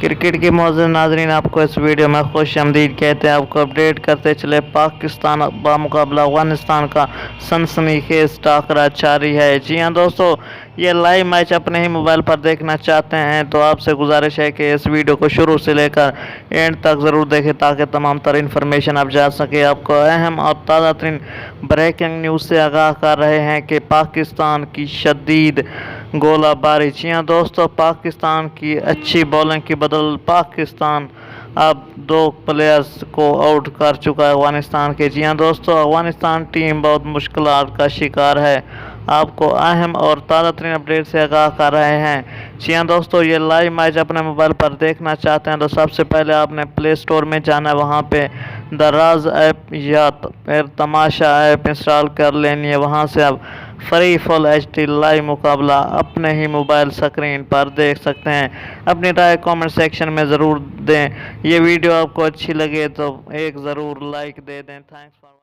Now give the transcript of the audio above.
Cricket के मौजूद नाजरीन, आपको इस वीडियो में खुश आमदीद कहते हैं। आपको अपडेट करते चले, पाकिस्तान बामुकाबला अफगानिस्तान का सनसनीखेज टाकरा जारी है। जी हाँ दोस्तों, ये लाइव मैच अपने ही मोबाइल पर देखना चाहते हैं तो आपसे गुजारिश है कि इस वीडियो को शुरू से लेकर एंड तक ज़रूर देखें ताकि तमाम तर इन्फॉर्मेशन आप जा सके। आपको अहम और ताज़ा तरीन ब्रेकिंग न्यूज़ से आगाह कर रहे हैं कि पाकिस्तान की शदीद गोलाबारी। जी हाँ दोस्तों, पाकिस्तान की अच्छी बॉलिंग की बदल पाकिस्तान अब 2 प्लेयर्स को आउट कर चुका है अफगानिस्तान के। जी हाँ दोस्तों, अफगानिस्तान टीम बहुत मुश्किलात का शिकार है। आपको अहम और ताज़ा तरीन अपडेट से आगाह कर रहे हैं। जी हाँ दोस्तों, ये लाइव मैच अपने मोबाइल पर देखना चाहते हैं तो सबसे पहले आपने प्ले स्टोर में जाना है, वहाँ पे दराज ऐप या फिर तमाशा ऐप इंस्टॉल कर लेनी है। वहाँ से आप फ्री फुल HD लाइव मुकाबला अपने ही मोबाइल स्क्रीन पर देख सकते हैं। अपनी राय कमेंट सेक्शन में ज़रूर दें। ये वीडियो आपको अच्छी लगे तो एक ज़रूर लाइक दे दें। Thanks for